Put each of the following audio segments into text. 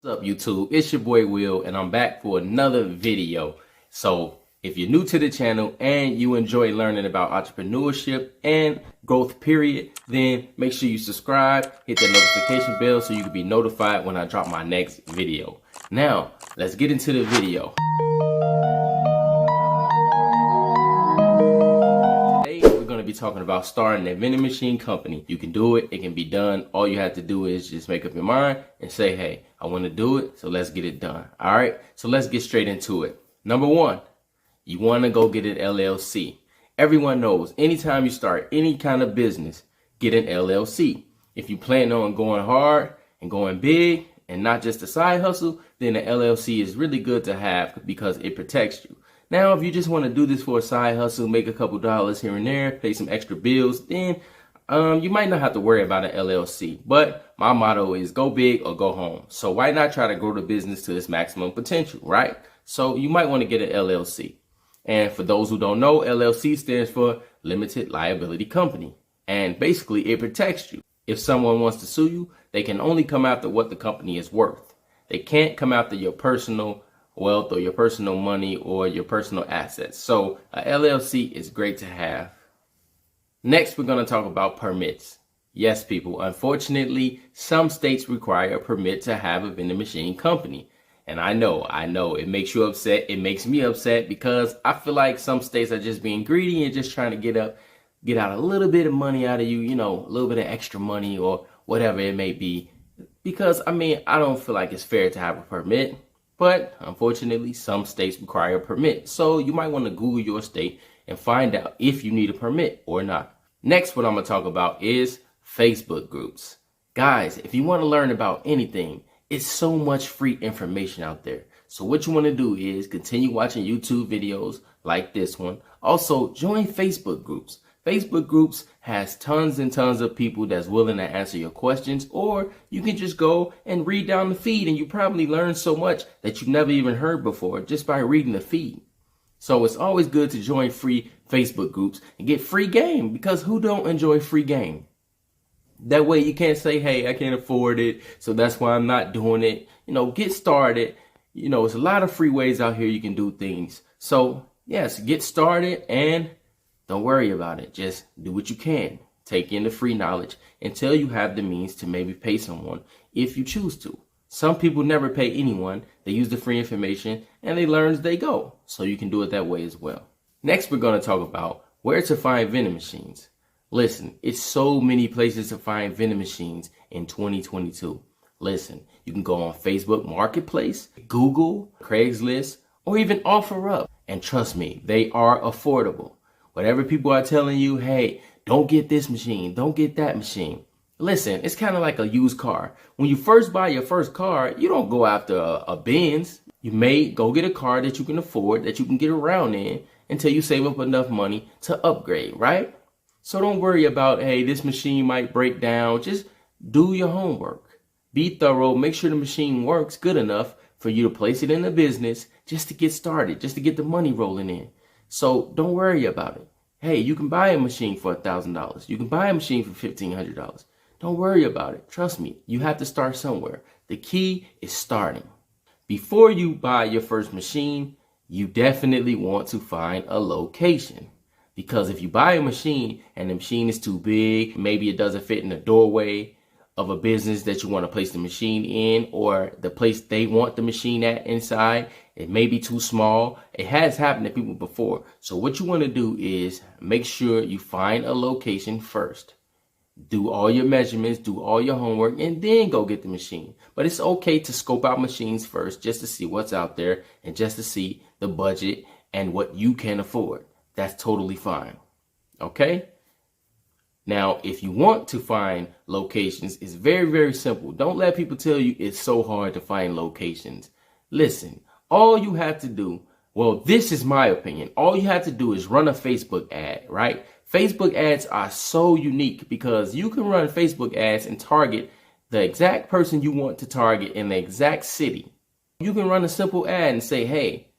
What's up, YouTube? It's your boy Will, and I'm back for another video. So if you're new to the channel and you enjoy learning about entrepreneurship and growth period, then make sure you subscribe, hit that notification bell so you can be notified when I drop my next video. Now let's get into the video. We're going to be talking about starting a vending machine company. You can do it. It can be done. All you have to do is just make up your mind and say, hey, I want to do it. So let's get it done. All right. So let's get straight into it. Number one, you want to go get an LLC. Everyone knows anytime you start any kind of business, get an LLC. If you plan on going hard and going big and not just a side hustle, then an LLC is really good to have because it protects you. Now, if you just want to do this for a side hustle, make a couple dollars here and there, pay some extra bills, then you might not have to worry about an LLC. But my motto is go big or go home. So why not try to grow the business to its maximum potential, right? So you might want to get an LLC. And for those who don't know, LLC stands for Limited Liability Company. And basically, it protects you. If someone wants to sue you, they can only come after what the company is worth. They can't come after your personal wealth or your personal money or your personal assets. So a LLC is great to have. Next, we're going to talk about permits. Yes, people, unfortunately, some states require a permit to have a vending machine company. And I know it makes you upset. It makes me upset because I feel like some states are just being greedy and just trying to get out a little bit of money out of you, a little bit of extra money or whatever it may be. Because I don't feel like it's fair to have a permit. But unfortunately, some states require a permit. So you might want to Google your state and find out if you need a permit or not. Next, what I'm going to talk about is Facebook groups. Guys, if you want to learn about anything, it's so much free information out there. So what you want to do is continue watching YouTube videos like this one. Also, join Facebook groups. Facebook groups has tons and tons of people that's willing to answer your questions, or you can just go and read down the feed and you probably learn so much that you've never even heard before just by reading the feed. So it's always good to join free Facebook groups and get free game, because who don't enjoy free game? That way you can't say, hey, I can't afford it, so that's why I'm not doing it. Get started. There's a lot of free ways out here you can do things. So yes, get started and don't worry about it. Just do what you can. Take in the free knowledge until you have the means to maybe pay someone if you choose to. Some people never pay anyone. They use the free information and they learn as they go. So you can do it that way as well. Next, we're going to talk about where to find vending machines. Listen, it's so many places to find vending machines in 2022. Listen, you can go on Facebook Marketplace, Google, Craigslist, or even OfferUp. And trust me, they are affordable. Whatever people are telling you, hey, don't get this machine, don't get that machine. Listen, it's kind of like a used car. When you first buy your first car, you don't go after a Benz. You may go get a car that you can afford, that you can get around in until you save up enough money to upgrade, right? So don't worry about, hey, this machine might break down. Just do your homework. Be thorough. Make sure the machine works good enough for you to place it in the business just to get started, just to get the money rolling in. So don't worry about it. Hey, you can buy a machine for $1,000. You can buy a machine for $1,500. Don't worry about it. Trust me, you have to start somewhere. The key is starting. Before you buy your first machine, you definitely want to find a location. Because if you buy a machine and the machine is too big, maybe it doesn't fit in the doorway of a business that you want to place the machine in, or the place they want the machine at inside, it may be too small. It has happened to people before. So what you want to do is make sure you find a location first. Do all your measurements, do all your homework, and then go get the machine. But it's okay to scope out machines first just to see what's out there and just to see the budget and what you can afford. That's totally fine. Okay? Now, if you want to find locations, it's very, very simple. Don't let people tell you it's so hard to find locations. Listen, all you have to do, well, this is my opinion. All you have to do is run a Facebook ad, right? Facebook ads are so unique because you can run Facebook ads and target the exact person you want to target in the exact city. You can run a simple ad and say, hey,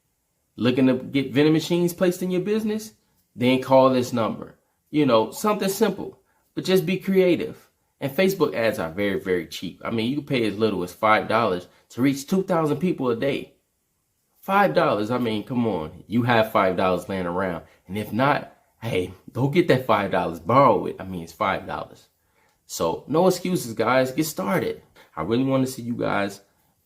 looking to get vending machines placed in your business? Then call this number. Something simple, but just be creative. And Facebook ads are very, very cheap. I mean, you can pay as little as $5 to reach 2,000 people a day. $5, I mean, come on. You have $5 laying around. And if not, hey, go get that $5. Borrow it. I mean, it's $5. So no excuses, guys. Get started. I really want to see you guys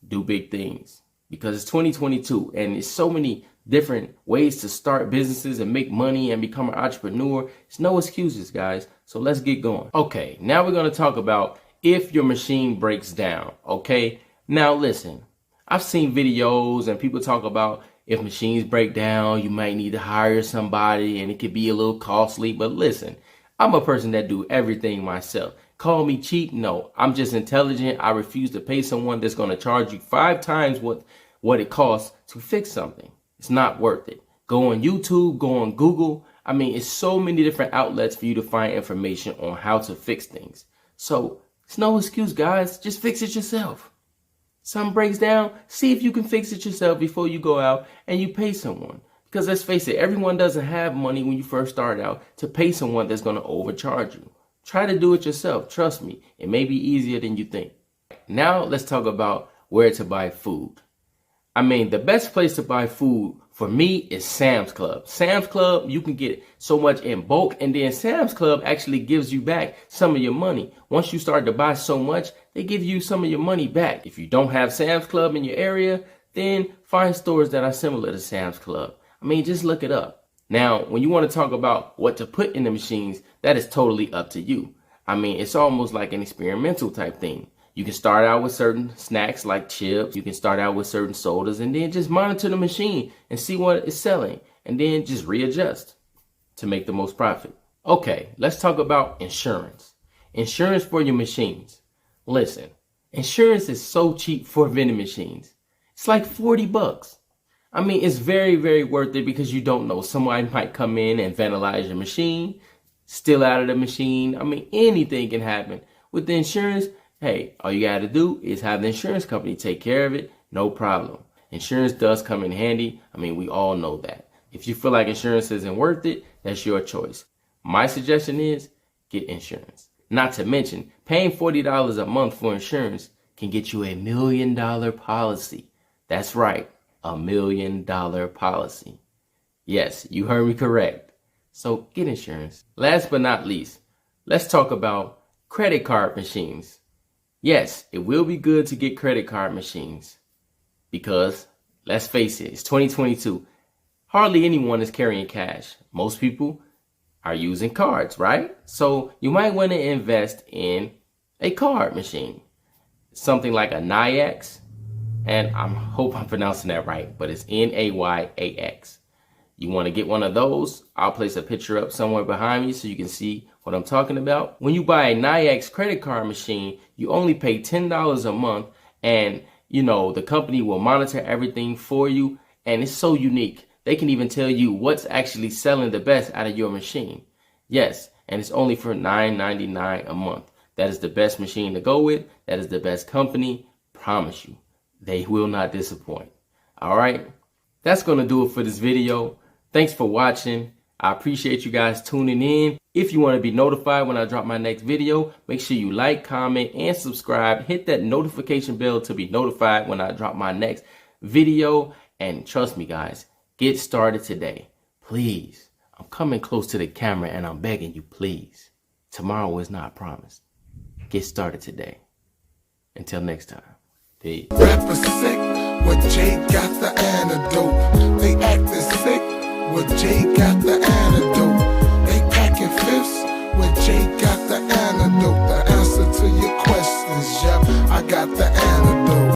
do big things because it's 2022 and there's so many different ways to start businesses and make money and become an entrepreneur. It's no excuses, guys. So let's get going. Okay, now we're going to talk about if your machine breaks down. Okay, now listen, I've seen videos and people talk about if machines break down, you might need to hire somebody and it could be a little costly. But listen, I'm a person that do everything myself. Call me cheap? No, I'm just intelligent. I refuse to pay someone that's going to charge you 5 times what it costs to fix something. It's not worth it. Go on YouTube, go on Google. I mean, it's so many different outlets for you to find information on how to fix things. So it's no excuse, guys. Just fix it yourself. Something breaks down, see if you can fix it yourself before you go out and you pay someone. Because let's face it, everyone doesn't have money when you first start out to pay someone that's going to overcharge you. Try to do it yourself. Trust me, it may be easier than you think. Now let's talk about where to buy food. I mean, the best place to buy food for me is Sam's Club. Sam's Club, you can get so much in bulk, and then Sam's Club actually gives you back some of your money. Once you start to buy so much, they give you some of your money back. If you don't have Sam's Club in your area, then find stores that are similar to Sam's Club. I mean, just look it up. Now, when you want to talk about what to put in the machines, that is totally up to you. I mean, it's almost like an experimental type thing. You can start out with certain snacks like chips. You can start out with certain sodas and then just monitor the machine and see what it's selling and then just readjust to make the most profit. Okay, let's talk about insurance. Insurance for your machines. Listen, insurance is so cheap for vending machines. It's like $40. I mean, it's very, very worth it because you don't know. Somebody might come in and vandalize your machine, steal out of the machine. I mean, anything can happen. With the insurance, hey, all you got to do is have the insurance company take care of it. No problem. Insurance does come in handy. I mean, we all know that. If you feel like insurance isn't worth it, that's your choice. My suggestion is get insurance. Not to mention, paying $40 a month for insurance can get you $1 million policy. That's right, $1 million policy. Yes, you heard me correct. So get insurance. Last but not least, let's talk about credit card machines. Yes, it will be good to get credit card machines because let's face it, it's 2022. Hardly anyone is carrying cash. Most people are using cards, right? So you might want to invest in a card machine, something like a NAYAX. And I hope I'm pronouncing that right, but it's NAYAX. You want to get one of those? I'll place a picture up somewhere behind me so you can see what I'm talking about. When you buy a NAYAX credit card machine, you only pay $10 a month, and you know the company will monitor everything for you, and it's so unique. They can even tell you what's actually selling the best out of your machine. Yes, and it's only for $9.99 a month. That is the best machine to go with. That is the best company. Promise you, they will not disappoint. All right, that's going to do it for this video. Thanks for watching. I appreciate you guys tuning in. If you want to be notified when I drop my next video, make sure you like, comment, and subscribe. Hit that notification bell to be notified when I drop my next video. And trust me, guys, get started today. Please. I'm coming close to the camera and I'm begging you, please. Tomorrow is not promised. Get started today. Until next time. Peace.